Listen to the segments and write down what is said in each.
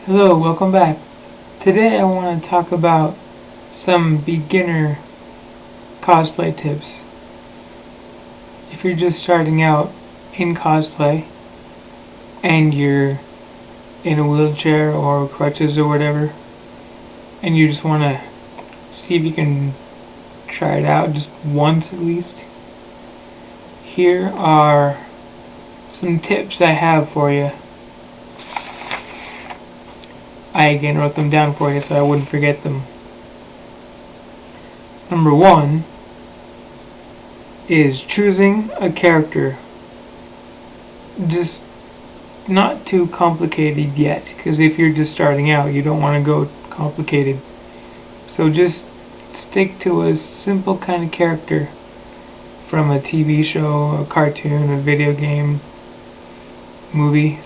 Hello, welcome back. Today I want to talk about some beginner cosplay tips. If you're just starting out in cosplay and you're in a wheelchair or crutches or whatever, and you just want to see if you can try it out just once at least, here are some tips I have for you. I again wrote them down for you so I wouldn't forget them. Number 1 is choosing a character. Just not too complicated yet, because if you're just starting out, you don't want to go complicated. So just stick to a simple kind of character from a TV show, a cartoon, a video game, movie.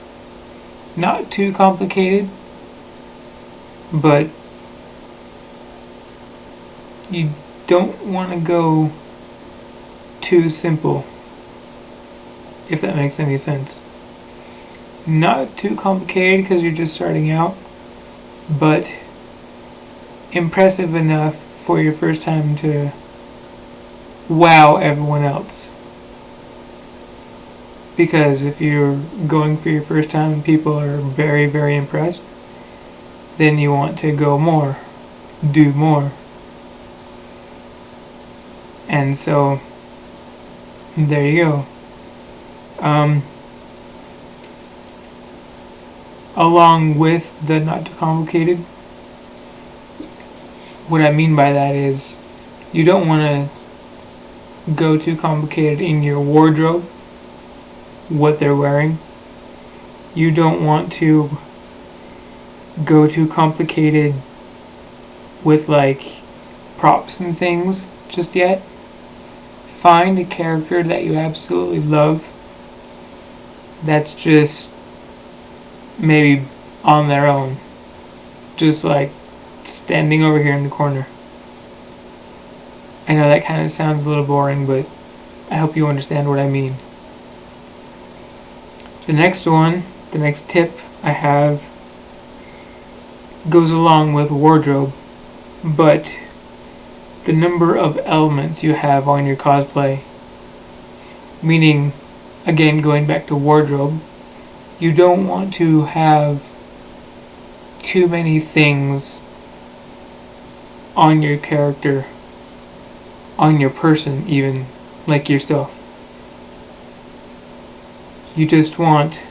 Not too complicated, but you don't want to go too simple, if that makes any sense. Not too complicated because you're just starting out, but impressive enough for your first time to wow everyone else. Because if you're going for your first time and people are very, very impressed, then you want to go more, do more. And so, there you go. Along with the not too complicated, what I mean by that is you don't want to go too complicated in your wardrobe, what they're wearing. You don't want to go too complicated with like props and things just yet. Find a character that you absolutely love that's just maybe on their own, just like standing over here in the corner. I know that kind of sounds a little boring, but I hope you understand what I mean. The next tip I have goes along with wardrobe, but the number of elements you have on your cosplay. Meaning, again, going back to wardrobe, you don't want to have too many things on your character, on your person even, like yourself. You just want,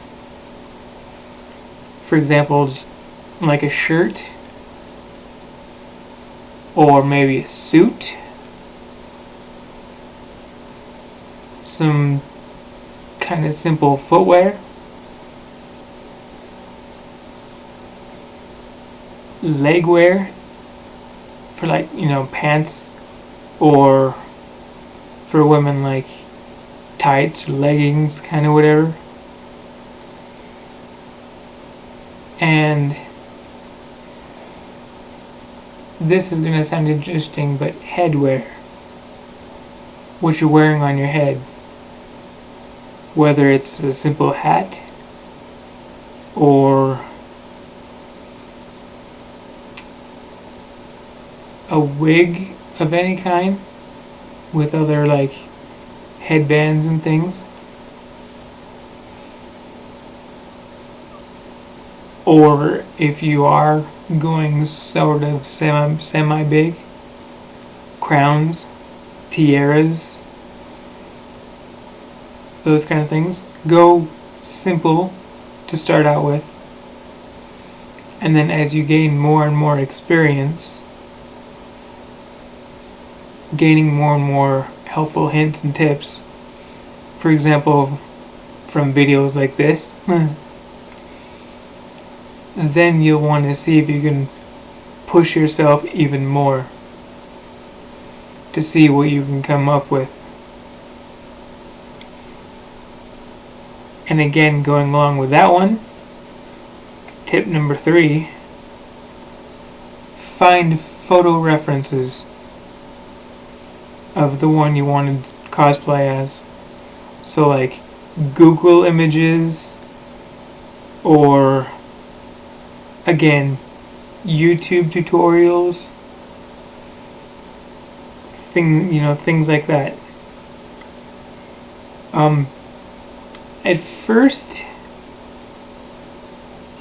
for example, just like a shirt, or maybe a suit, some kind of simple footwear, leg wear for like, pants, or for women like tights or leggings, kind of whatever. And this is going to sound interesting, but headwear. What you're wearing on your head. Whether it's a simple hat or a wig of any kind with other like headbands and things. Or if you are going sort of semi-big, crowns, tiaras, those kind of things. Go simple to start out with, and then as you gain more and more experience, gaining more and more helpful hints and tips, for example, from videos like this, then you'll want to see if you can push yourself even more to see what you can come up with. And again, going along with that one, tip number 3, find photo references of the one you want to cosplay as. So like Google images or again, YouTube tutorials, things like that. At first,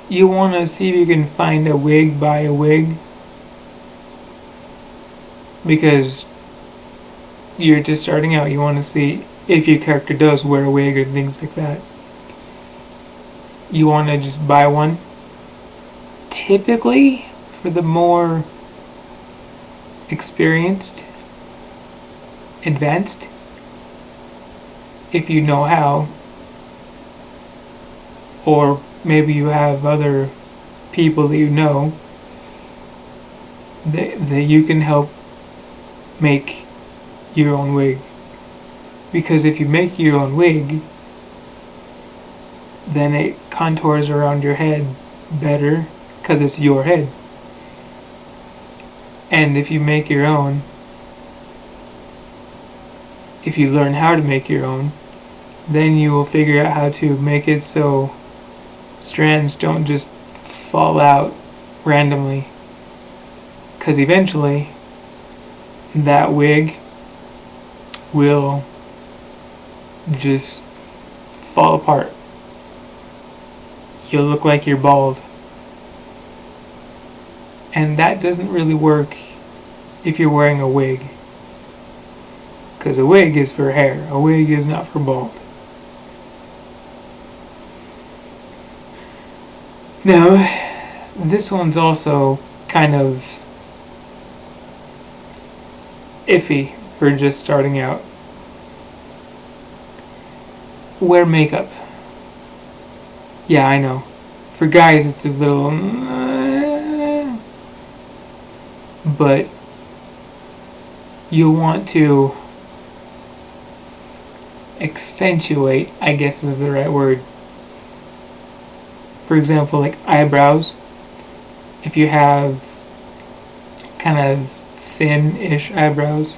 you want to see if you can find a wig, buy a wig, because you're just starting out. You want to see if your character does wear a wig or things like that. You want to just buy one. Typically, for the more experienced, advanced, if you know how, or maybe you have other people that you know that you can help make your own wig. Because if you make your own wig, then it contours around your head better because it's your head. And if you make your own, if you learn how to make your own, then you will figure out how to make it so strands don't just fall out randomly. Because eventually, that wig will just fall apart. You'll look like you're bald. And that doesn't really work if you're wearing a wig. Because a wig is for hair. A wig is not for bald. Now, this one's also kind of iffy for just starting out. Wear makeup. Yeah, I know. For guys, it's a little... but you'll want to accentuate, I guess is the right word. For example, like eyebrows. If you have kind of thin-ish eyebrows,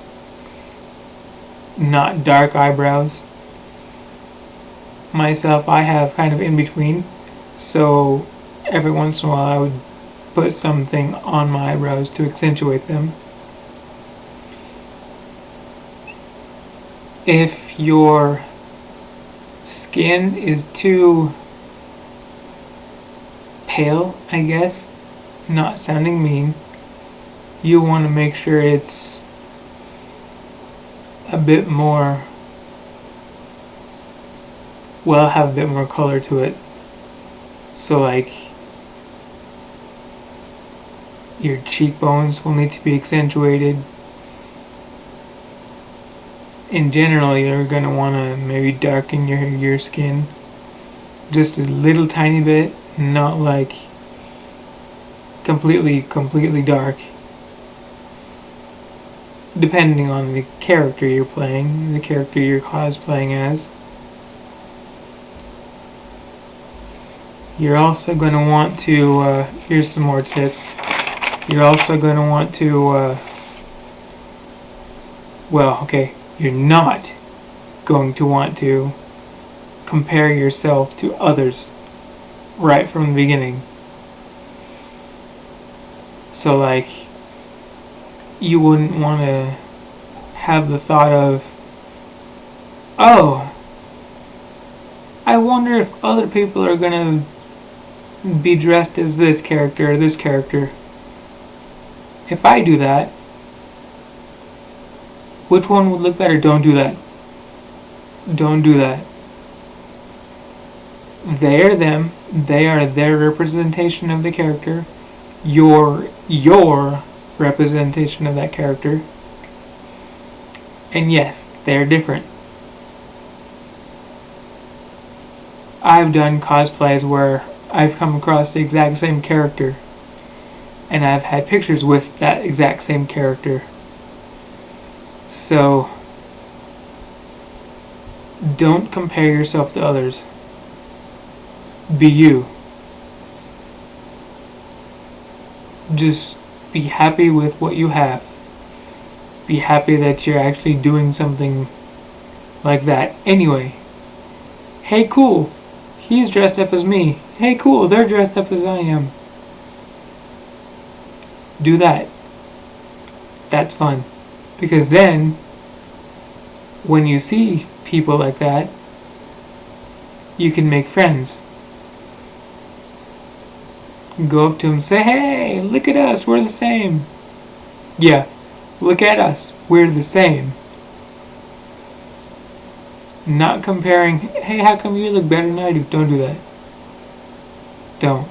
not dark eyebrows. Myself, I have kind of in between, so every once in a while I would put something on my eyebrows to accentuate them. If your skin is too pale, I guess, not sounding mean, you want to make sure it's a bit more, well, have a bit more color to it. So like your cheekbones will need to be accentuated. In general, you're going to want to maybe darken your skin just a little tiny bit, not like completely dark. Depending on the character you're playing, the character you're cosplaying as. You're also going to want to, here's some more tips. You're also going to want to, you're not going to want to compare yourself to others right from the beginning. So like, you wouldn't want to have the thought of, oh, I wonder if other people are going to be dressed as this character or this character. If I do that, which one would look better? Don't do that. Don't do that. They are them. They are their representation of the character. You're your representation of that character. And yes, they're different. I've done cosplays where I've come across the exact same character, and I've had pictures with that exact same character. So, don't compare yourself to others. Be you. Just be happy with what you have. Be happy that you're actually doing something like that anyway. Hey, cool, he's dressed up as me. Hey, cool, they're dressed up as I am. Do that. That's fun. Because then, when you see people like that, you can make friends. Go up to them, say, hey, look at us, we're the same. Yeah, look at us, we're the same. Not comparing, hey, how come you look better than I do? Don't do that. Don't.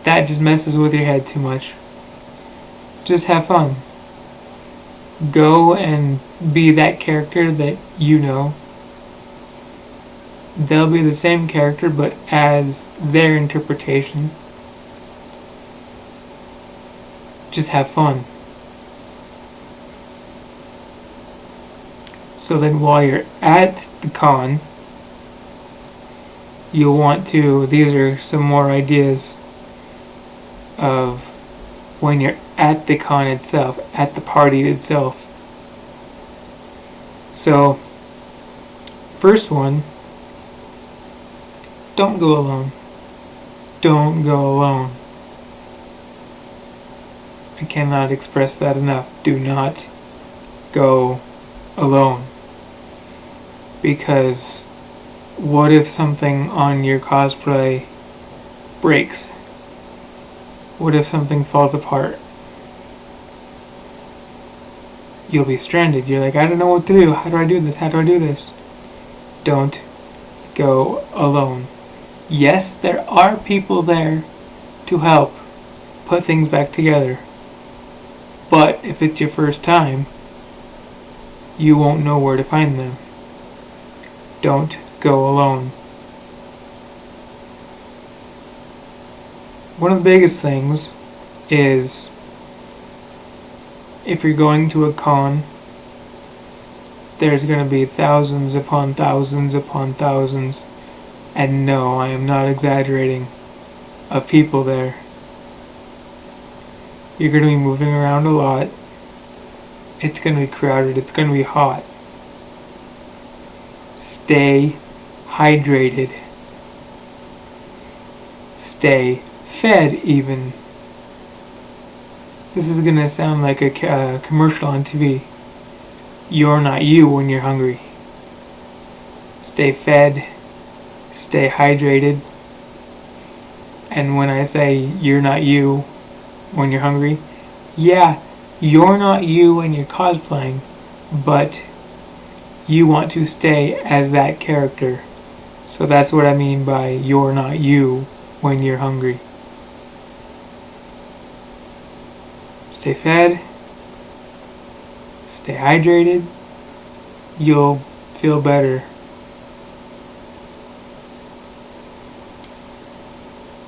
That just messes with your head too much. Just have fun. Go and be that character that you know. They'll be the same character, but as their interpretation. Just have fun. So then while you're at the con, you'll want to, these are some more ideas of when you're at the con itself, at the party itself. So, first one, don't go alone. Don't go alone. I cannot express that enough. Do not go alone. Because what if something on your cosplay breaks? What if something falls apart? You'll be stranded. You're like, I don't know what to do. How do I do this? How do I do this? Don't go alone. Yes, there are people there to help put things back together. But if it's your first time, you won't know where to find them. Don't go alone. One of the biggest things is if you're going to a con, there's going to be thousands upon thousands upon thousands, and no, I am not exaggerating, of people there. You're going to be moving around a lot. It's going to be crowded. It's going to be hot. Stay hydrated. Stay fed even. This is going to sound like a commercial on TV. You're not you when you're hungry. Stay fed. Stay hydrated. And when I say you're not you when you're hungry, yeah, you're not you when you're cosplaying, but you want to stay as that character. So that's what I mean by you're not you when you're hungry. Stay fed. Stay hydrated. You'll feel better.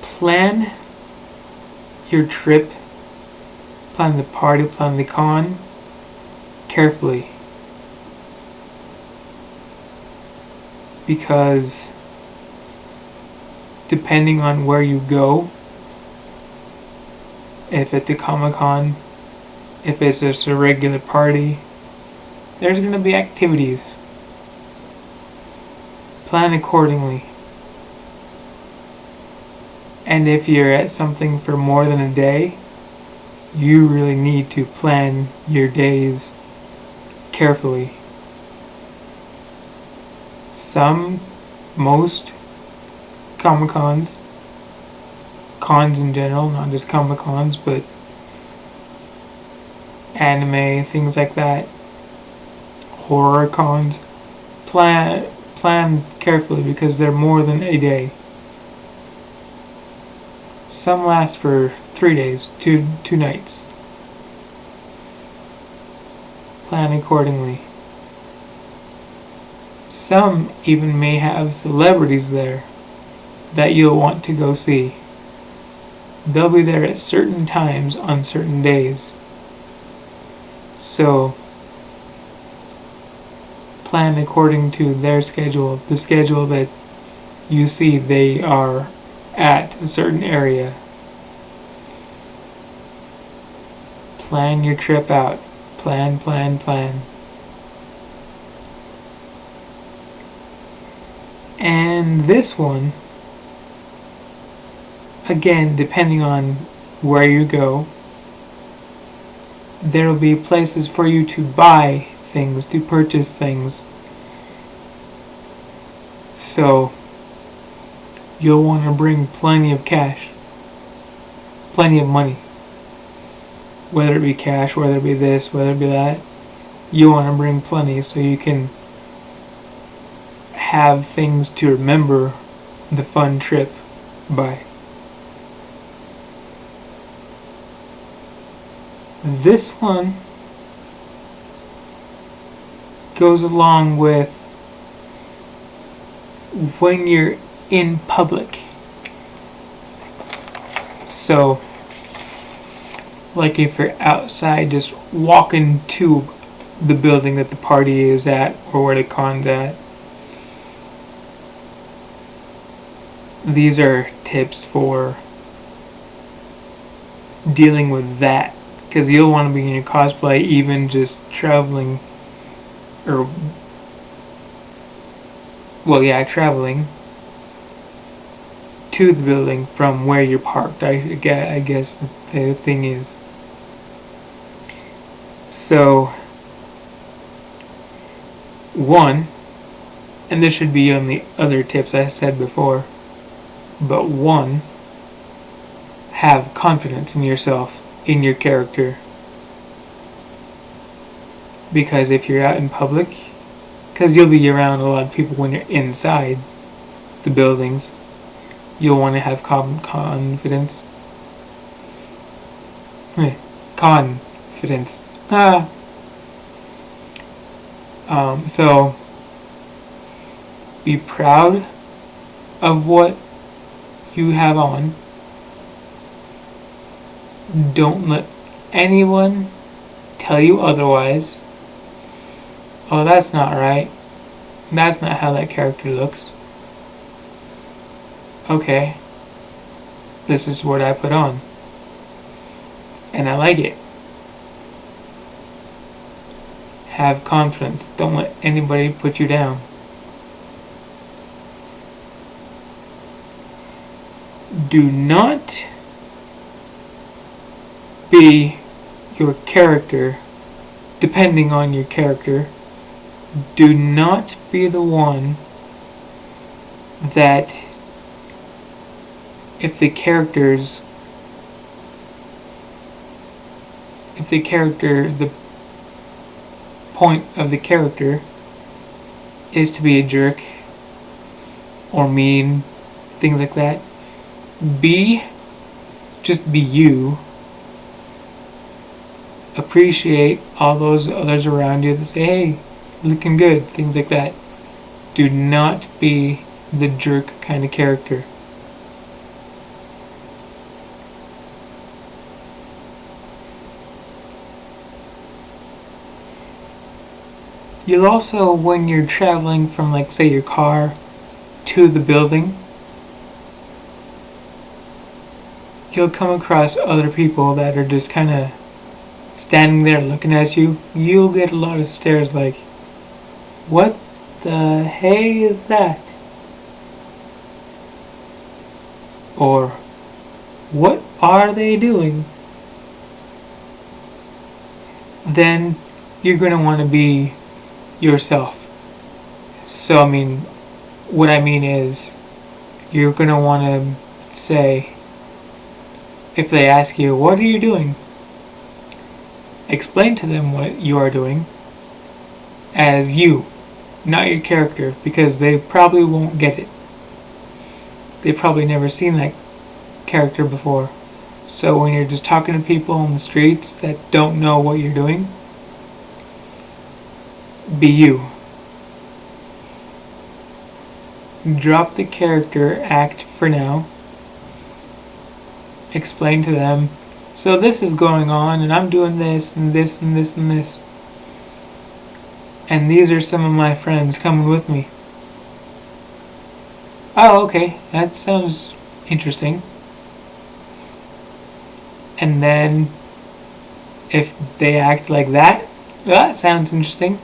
Plan your trip, plan the party, plan the con carefully. Because depending on where you go, if it's a Comic-Con, if it's just a regular party, there's going to be activities. Plan accordingly. And if you're at something for more than a day, you really need to plan your days carefully. Most Comic-Cons, cons in general, not just Comic-Cons, but anime, things like that, horror cons, plan carefully because they're more than a day. Some last for 3 days, two nights. Plan accordingly. Some even may have celebrities there that you'll want to go see. They'll be there at certain times on certain days. So, plan according to their schedule, the schedule that you see they are at a certain area. Plan your trip out. Plan. And this one, again, depending on where you go, there will be places for you to buy things, to purchase things. So you'll want to bring plenty of cash, plenty of money. Whether it be cash, whether it be this, whether it be that, you want to bring plenty so you can have things to remember the fun trip by. This one goes along with when you're in public. So, like if you're outside just walking to the building that the party is at or where the con's at. These are tips for dealing with that, because you'll want to be in your cosplay even just traveling, or traveling to the building from where you're parked. I guess the thing is. So, one, and this should be on the other tips I said before, but one, have confidence in yourself, in your character. Because if you're out in public, because you'll be around a lot of people when you're inside the buildings, you'll want to have confidence. Confidence. So, be proud of what you have on. Don't let anyone tell you otherwise. Oh, that's not right. That's not how that character looks. Okay. This is what I put on. And I like it. Have confidence. Don't let anybody put you down. Do not be your character, depending on your character. Do not be the one that if the point of the character is to be a jerk or mean, things like that. Just be you. Appreciate all those others around you that say, hey, looking good, things like that. Do not be the jerk kind of character. You'll also, when you're traveling from, like, say, your car to the building, you'll come across other people that are just kind of standing there looking at you. You'll get a lot of stares like, what the hey is that? Or, what are they doing? Then you're going to want to be yourself. So, what I mean is, you're going to want to say, if they ask you, what are you doing? Explain to them what you are doing as you, not your character, because they probably won't get it. They've probably never seen that character before. So when you're just talking to people on the streets that don't know what you're doing, be you. Drop the character act for now. Explain to them, so this is going on, and I'm doing this, and this, and this, and this. And these are some of my friends coming with me. Oh, okay, that sounds interesting. And then, if they act like that, well, that sounds interesting,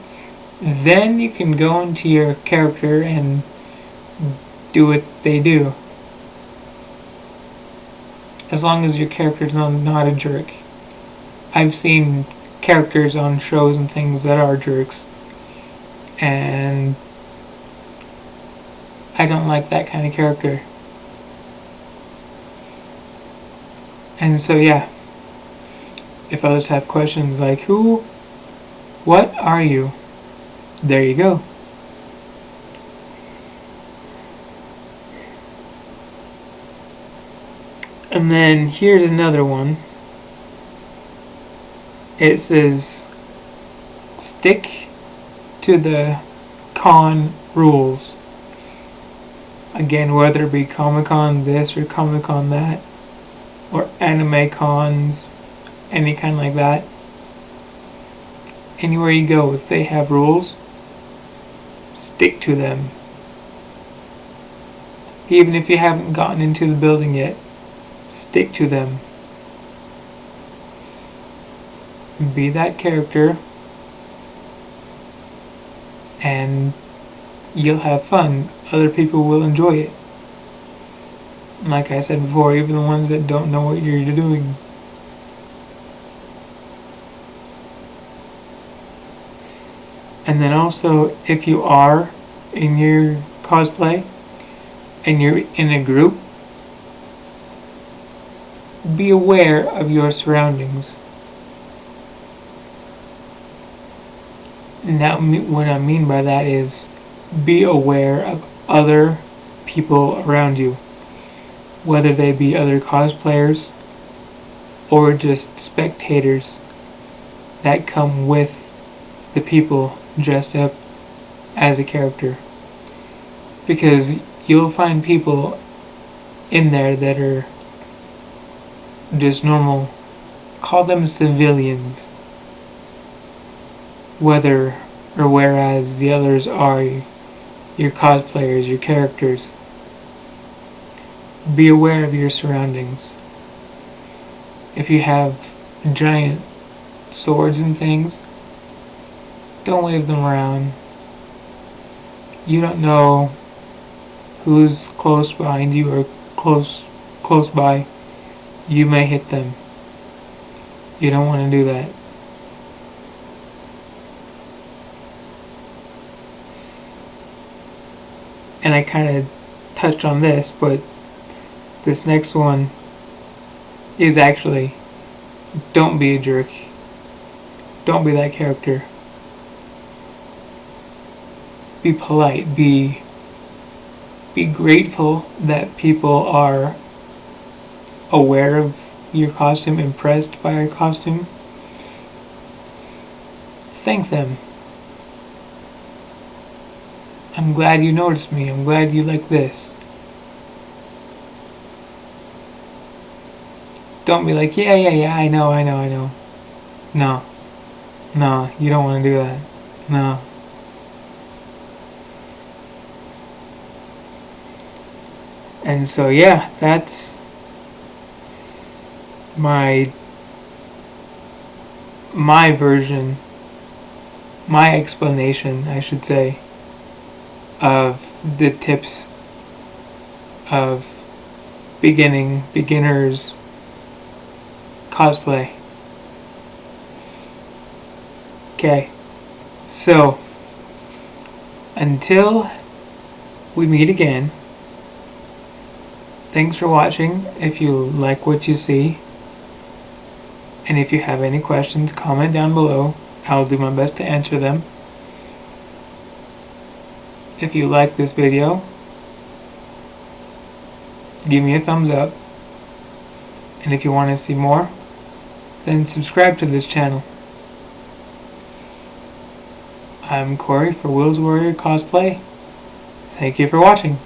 then you can go into your character and do what they do. As long as your character's not a jerk. I've seen characters on shows and things that are jerks. And I don't like that kind of character. And so yeah, if others have questions like what are you? There you go. And then here's another one. It says, stick to the con rules. Again, whether it be Comic-Con this or Comic-Con that, or anime cons, any kind like that. Anywhere you go, if they have rules, stick to them. Even if you haven't gotten into the building yet, stick to them. Be that character, and you'll have fun. Other people will enjoy it. Like I said before, even the ones that don't know what you're doing. And then also, if you are in your cosplay and you're in a group, be aware of your surroundings. Now, what I mean by that is be aware of other people around you, whether they be other cosplayers or just spectators that come with the people dressed up as a character. Because you'll find people in there that are just normal, call them civilians, whereas the others are your cosplayers, your characters. Be aware of your surroundings. If you have giant swords and things, don't wave them around. You don't know who's close behind you or close by. You may hit them. You don't want to do that. And I kind of touched on this, but this next one is actually, don't be a jerk. Don't be that character. Be polite. Be grateful that people are aware of your costume, impressed by your costume. Thank them. I'm glad you noticed me. I'm glad you like this. Don't be like, yeah, I know. No, you don't want to do that. No. And so yeah, that's my version, my explanation, I should say, of the tips of beginners cosplay. Okay, so until we meet again, thanks for watching. If you like what you see, and if you have any questions, comment down below. I'll do my best to answer them. If you like this video, give me a thumbs up. And if you want to see more, then subscribe to this channel. I'm Corey for Will's Warrior Cosplay. Thank you for watching.